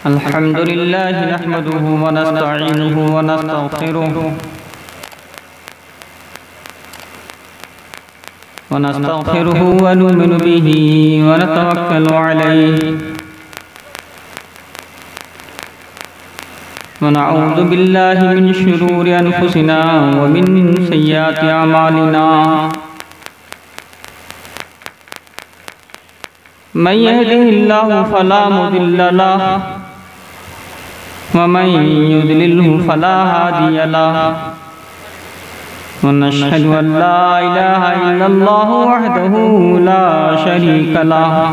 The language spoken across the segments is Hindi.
अल्हम्दुलिल्लाह नहमदुहु व नस्तईनुहु व नस्तगफिरुहु व नुमिनु बिही व नतवक्कलु अलैहि व नऊज़ु बिल्लाहि मिन शुरूरि अनफुसिना व मिन सय्यिआति अमालिना मन यहदिहिल्लाहु फला मुदिल्ल लहु व मन युद्लिल्हु फला हादिय लहु व नशहदु अन ला इलाहा इल्लल्लाहु वहदहु ला शरीका लहु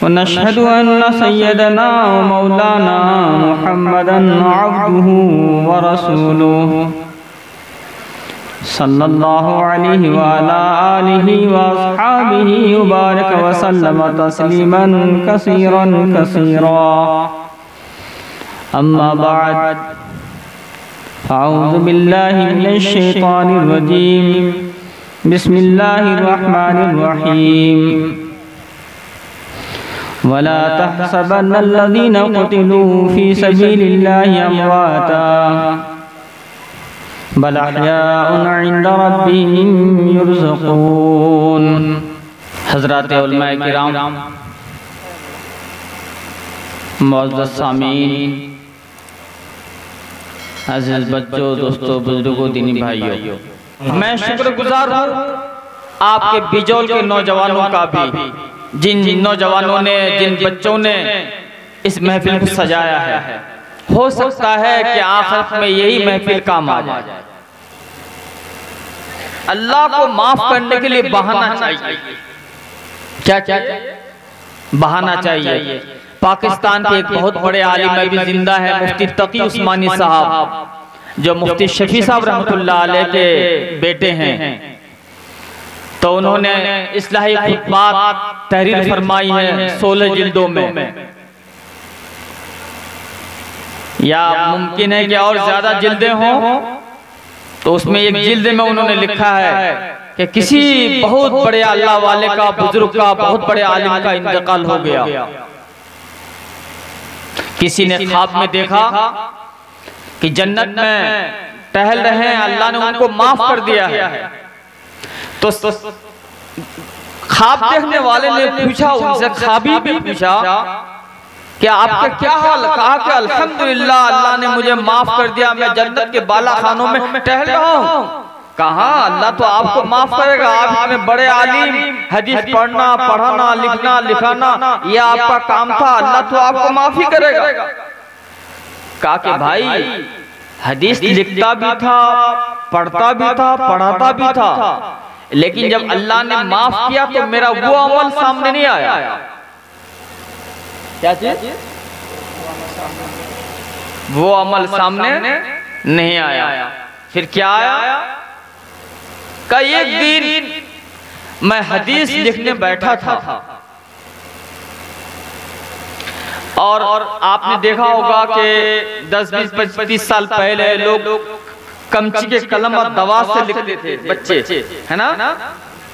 व नशहदु अन्न सय्यदना व मौलाना मुहम्मदन अब्दुहु व रसूलुहु सल्लल्लाहु अलैहि व अला आलिहि व अस्हाबिहि व बारक व सल्लम तस्लीमन कसीरन कसीरा। अम्मा बाद अऊज़ु बिल्लाहि मिनश शैतानिर रजीम बिस्मिल्लाहिर रहमानिर रहीम वला तहसबन्नल्लज़ीना क़ुतिलू फ़ी सबीलिल्लाहि अमवाता बल अहयाउन इंद रब्बिहिम युरज़क़ून। हज़रात उलमाए किराम, मुअज़्ज़ज़ सामीन, अज़ीज़ बच्चों, दोस्तों, बुजुर्गों, दीनी भाइयों, मैं शुक्रगुजार हूँ आपके बिजौल के नौजवानों का भी, जिन नौजवानों ने, जिन बच्चों ने इस महफिल को सजाया है। हो सकता है कि आखिरत में यही महफिल काम आ जाए। अल्लाह को माफ करने के लिए बहाना चाहिए। क्या चाहिए? बहाना चाहिए। पाकिस्तान के एक बहुत बड़े आलिम अभी जिंदा है, मुफ्ती तकी उस्मानी साहब, जो मुफ्ती शफी साहब रहमतुल्लाह अलैह के बेटे हैं। तो उन्होंने इस्लाही खुतबात तहरीर फरमाई है 16 जिल्दों में, या मुमकिन है कि और ज्यादा जिल्दें हों। तो उसमें एक जिल्द में उन्होंने लिखा है कि किसी बहुत बड़े अल्लाह वाले का, बुजुर्ग का, बहुत बड़े आलिम का इंतकाल हो गया। किसी ने ख्वाब में देखा कि जन्नत में टहल रहे हैं, अल्लाह ने उनको माफ कर दिया है। तो ख्वाब देखने वाले ने पूछा उनसे, ख्वाबी भी पूछा कि आपका क्या हाल? कहा कि अल्हम्दुलिल्लाह, अल्लाह ने मुझे माफ कर दिया, मैं जन्नत के बाला खानों में टहल रहा हूँ। कहा अल्लाह तो आपको माफ करेगा, आप इतने बड़े आलिम, हदीस पढ़ना, पढ़ाना, लिखना, लिखाना ये आपका काम था, अल्लाह तो आपको माफ ही करेगा। कहा कि भाई हदीस लिखता भी था, पढ़ता भी था, पढ़ाता भी था, लेकिन जब अल्लाह ने माफ किया तो मेरा वो अमल सामने नहीं आया। क्या चीज? वो अमल सामने नहीं आया। फिर क्या आया? का एक दिन मैं हदीस लिखने बैठा था और आपने देखा होगा कि 10, 20, 25 साल पहले लोग कमची के कलम और दवात से लिखते थे बच्चे, है ना?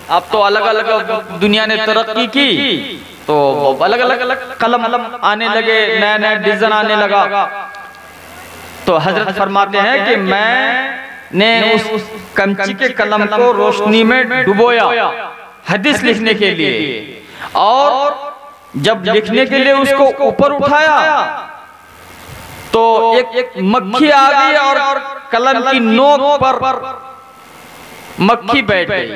अब तो अलग अलग दुनिया ने तरक्की की, तो अलग अलग कलम आने लगे, नया नया डिजाइन आने लगा। तो हजरत फरमाते हैं कि मैंने उस कमची के कलम को रोशनी में डुबोया हदीस लिखने के लिए, और जब लिखने के लिए उसको ऊपर उठाया तो एक मक्खी आ गई और कलम की नोक पर मक्खी बैठ गई।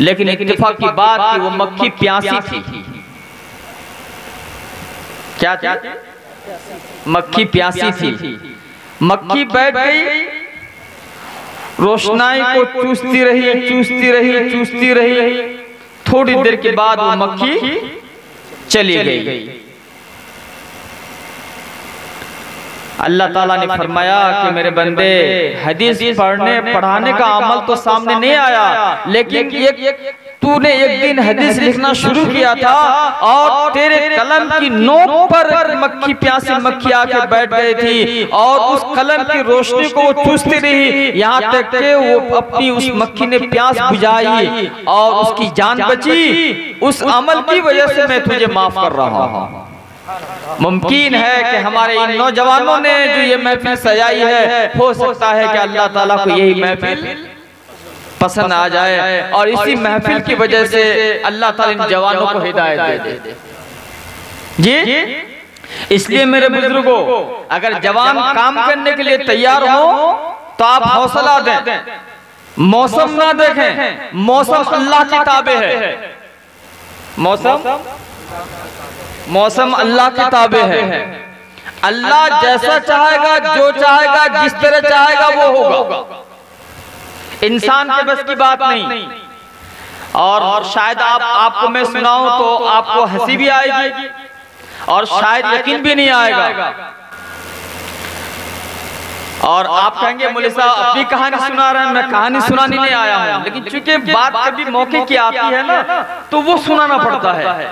लेकिन इत्तेफाक की बात कि वो मक्खी प्यासी थी। क्या थी? मक्खी प्यासी थी। मक्खी बैठ गई, रोशनाई को चूसती रही, चूसती रही, चूसती रही। थोड़ी देर के बाद वो मक्खी चली गई। अल्लाह ताला ने फरमाया कि मेरे बंदे, हदीस पढ़ने पढ़ाने का अमल तो सामने नहीं आया, लेकिन तूने एक दिन हदीस लिखना शुरू किया था और तेरे कलम की नोक पर मक्खी, प्यासी मक्खी आके बैठ गई थी और उस कलम की रोशनी को वो चूसती रही, यहाँ तक कि वो अपनी उस मक्खी ने प्यास बुझाई और उसकी जान बची। उस अमल की वजह से मैं तुझे माफ कर रहा हूँ। मुमकिन है कि हमारे इन नौजवानों ने जो ये महफिल सजाई है, हो सकता है कि अल्लाह ताला को यही महफिल पसंद आ जाए और इसी महफिल की वजह से अल्लाह ताला इन जवानों को हिदायत दे दे। जी, इसलिए मेरे बुजुर्गों, अगर जवान काम करने के लिए तैयार हो तो आप हौसला दें, मौसम ना देखें, मौसम अल्लाह की ताबे है, मौसम अल्लाह की ताबे है। अल्लाह जैसा चाहेगा, जो चाहेगा, जिस तरह चाहेगा वो होगा, इंसान के बस की बात नहीं। और शायद आपको मैं सुनाऊं तो आपको हंसी भी आएगी और शायद यकीन भी नहीं आएगा, और आप कहेंगे मौलवी साहब अपनी कहानी सुना रहे हैं, मैं कहानी सुनाने नहीं आया हूं, लेकिन चूंकि बात कभी मौके की आती है ना तो वो सुनाना पड़ता है।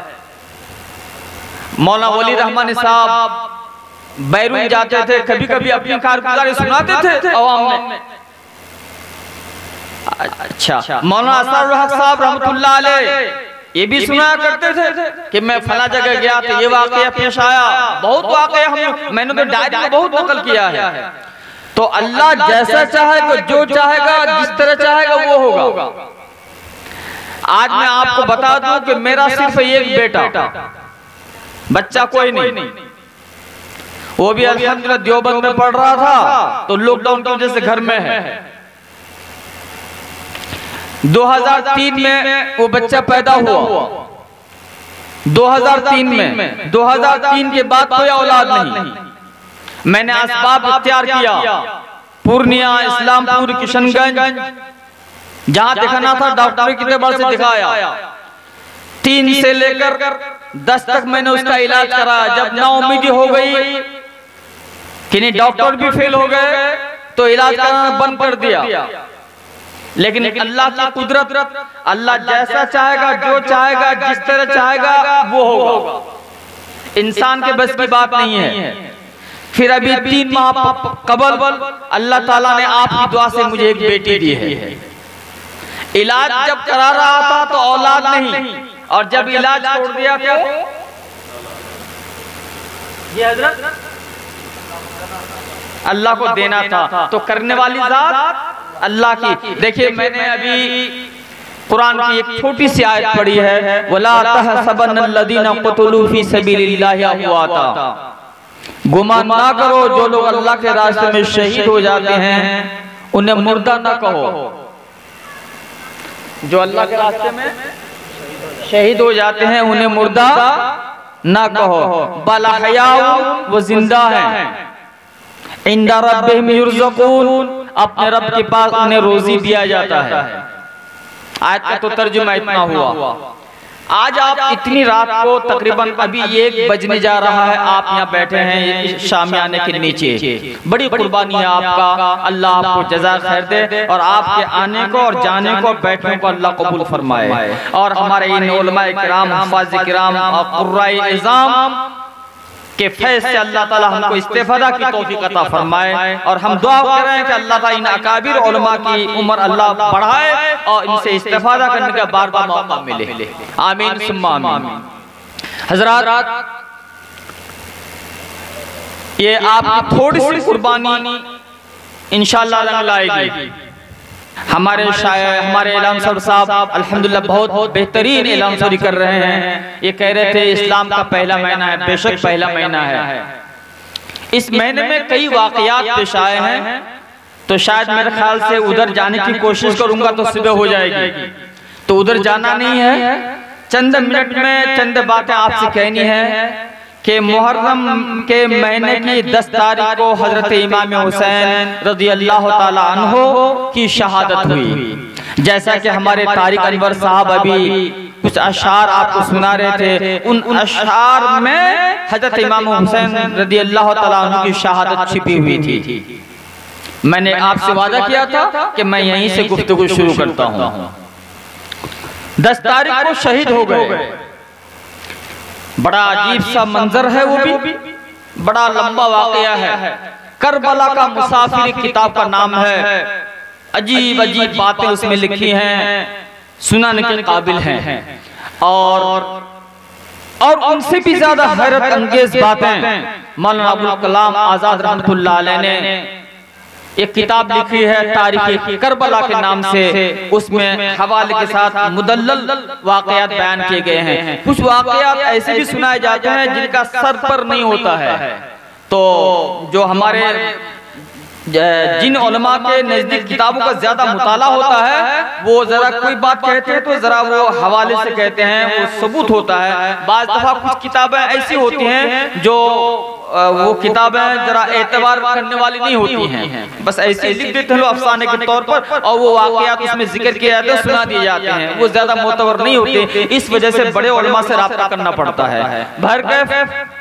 मौलाना वली रहमानी साहब बैरून जाते थे, कभी कभी अपनी कारगुजारी सुनाते थे अवाम में। अच्छा, मौलाना असर हक साहब रहमतुल्लाह अलैह ये भी सुना करते थे कि मैं फला जगह गया तो ये वाकया पेश आया। बहुत वाकया मैंने तो डायरी में बहुत नकल किया है। तो अल्लाह जैसा चाहेगा, जो चाहेगा, जिस तरह चाहेगा वो होगा। आज मैं आपको बता दूं कि मेरा सिर्फ एक बेटा, बच्चा कोई नहीं, वो भी अल्हम्दुलिल्लाह देवबंद में पढ़ रहा था, तो लॉकडाउन की वजह से घर में है। 2003 में वो बच्चा पैदा हुआ, 2003 में, 2003 के बाद कोई औलाद नहीं। मैंने असबाब इख्तियार किया, पूर्णिया, इस्लामपुर, किशनगंज, जहां दिखाना था डॉक्टर की तरफ से दिखाया। 3 से लेकर 10 तक मैंने उसका इलाज कराया। जब नाउम्मीदी हो गई कि नहीं, डॉक्टर भी फेल हो गए, तो इलाज कराना बंद कर दिया। लेकिन अल्लाह की कुदरत, अल्लाह जैसा चाहेगा, जो चाहेगा, जिस तरह चाहेगा वो होगा, इंसान के बस की बात नहीं है। फिर अभी 3 माह कबल अल्लाह ताला ने आपकी दुआ से मुझे एक बेटी दी है। इलाज जब करा रहा था तो औलाद नहीं, और जब इलाज छोड़ दिया तो ये हजरत अल्लाह को देना था, तो करने वाली जात अल्लाह की। देखिए, मैंने अभी कुरान की एक छोटी सी आयत पढ़ी है, वला तहसबन्नल्लज़ीना क़ुतिलू फ़ी सबीलिल्लाहि अमवाता, गुमान ना करो जो लोग अल्लाह के रास्ते में शहीद हो जाते हैं उन्हें मुर्दा ना कहो। जो अल्लाह के रास्ते में शहीद हो जाते हैं उन्हें मुर्दा ना कहो, बल अहयाउन, वो जिंदा हैं, इंदा रब्बिहिम युरज़क़ून, अपने रब के पास उन्हें रोजी दिया जाता है। आयत का तो तर्जुमा इतना हुआ। आज आप इतनी रात को तकरीबन अभी 1 बजने जा रहा है, आप यहाँ बैठे हैं शामियाने के नीचे। बड़ी कुर्बानी है आपका, अल्लाह आपको जज़ा खैर दे और आपके आने को और जाने को और बैठने को अल्लाह कबूल फरमाए। और हमारे इन उलमाए किराम, हफ़ाज़ किराम और क़ुर्राए इज़ाम के फैज़ से अल्लाह ताला हमको इस्तेफादा की तौफीक अता फरमाए। और हम दुआ कर रहे हैं कि अल्लाह ताला इन अकाबिर उलमा की उम्र अल्लाह बढ़ाए और इनसे इस्तेफादा करने का बार बार मौका मिले। आमीन सुम्मा आमीन। हज़रात, ये आपकी थोड़ी सी कुर्बानी इंशाअल्लाह रंग लाएगी। हमारे शायर, हमारे इलाम साहब अल्हम्दुलिल्लाह बहुत बेहतरीन इलाम कर रहे हैं। ये कह रहे थे इस्लाम का पहला महीना है, बेशक पहला महीना है। इस महीने में कई वाक़यात पेश आए हैं, तो शायद मेरे ख्याल से उधर जाने की कोशिश करूंगा तो सुबह हो जाएगी, तो उधर जाना नहीं है। चंद मिनट में चंद बातें आपसे कहनी है कि मुहर्रम के महीने की 10 तारीख को हजरत इमाम हुसैन रज़ी अल्लाह ताला अन्हो की शहादत हुई। जैसा कि हमारे तारिक अनवर साहब अभी कुछ अशार आपको सुना रहे थे, उन अशार में हजरत इमाम हुसैन रज़ी अल्लाह ताला अन्हो की शहादत छिपी हुई थी। मैंने आपसे वादा किया था कि मैं यहीं से गुफ्तगू शुरू करता हूँ। 10 तारीख को शहीद हो गए। बड़ा अजीब सा मंजर है, वो भी बड़ा लंबा वाकया है। करबला का मुसाफिर किताब का नाम है। अजीब अजीब बातें उसमें लिखी हैं, सुनाने के काबिल हैं। और और उनसे भी ज्यादा हैरत अंगेज बातें मौलाना अबुल कलाम आजाद रहमतुल्लाह अलैह ने एक किताब लिखी है तारीख करबला के नाम से। उसमें हवाले के साथ मुदल्लल वाकयात बयान किए गए हैं। कुछ वाकयात ऐसे भी सुनाए जाते हैं जिनका सर पर नहीं होता है। तो जो हमारे जिन उलमा के नजदीक किताबों का ज्यादा मुताला होता है, वो जरा कोई बात कहते हैं तो जरा वो हवाले से कहते हैं, वो सबूत होता है। बाज दफा कुछ किताबें ऐसी होती हैं जो वो किताबें जरा एतबार करने वाली नहीं होती हैं, बस ऐसे लिख देते हैं लोग अफसाने के तौर पर, और वो वाकयात उसमें जिक्र किए जाते हैं, सुना दिए जाते हैं, वो ज्यादा मोतबर नहीं होते। इस वजह से बड़े उलमा से राब्ता करना पड़ता है। भरकैफ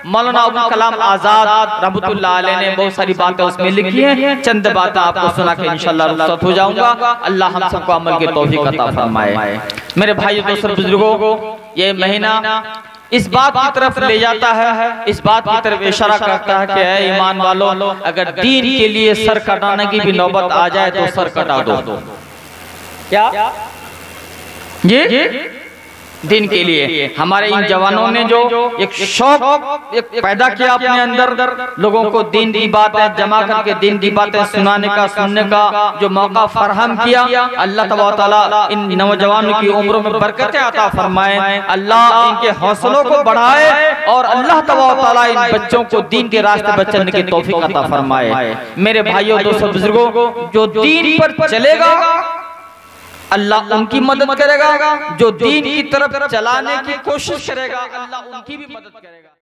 मौलाना अबुल कलाम आजाद रहमतुल्लाह अलैह ने बहुत सारी बातें उसमें लिखी हैं। चंद बातें आपको सुना के इंशाअल्लाह रुखसत हो जाऊंगा। अल्लाह हम सबको अमल की तौफीक अता फरमाए। मेरे भाइयों दोस्तों बुजुर्गों, ये महीना इस बात की तरफ ले जाता है, इस बात की तरफ इशारा करता है कि ऐ ईमान वालों, अगर दीन के लिए सर कटाने की भी नौबत आ जाए तो सर कटा दो। क्या ये दिन के लिए हमारे इन जवानों ने जो एक शौक एक पैदा किया अपने अंदर, लोगों को दीन की बातें जमा करके दीन की बातें सुनाने का, सुनने का जो मौका फराहम किया, अल्लाह तबारक व तआला इन नौजवानों की उम्रों में बरकतें अता फरमाए, अल्लाह इनके हौसलों को बढ़ाए, और अल्लाह तबारक व तआला इन बच्चों को दीन के रास्ते पर चलने की तौफीक अता फरमाए। मेरे भाइयों दोस्तों बुजुर्गों, जो दीन पर चलेगा अल्लाह उनकी मदद करेगा, जो दीन की तरफ चलाने की कोशिश करेगा अल्लाह उनकी भी मदद करेगा।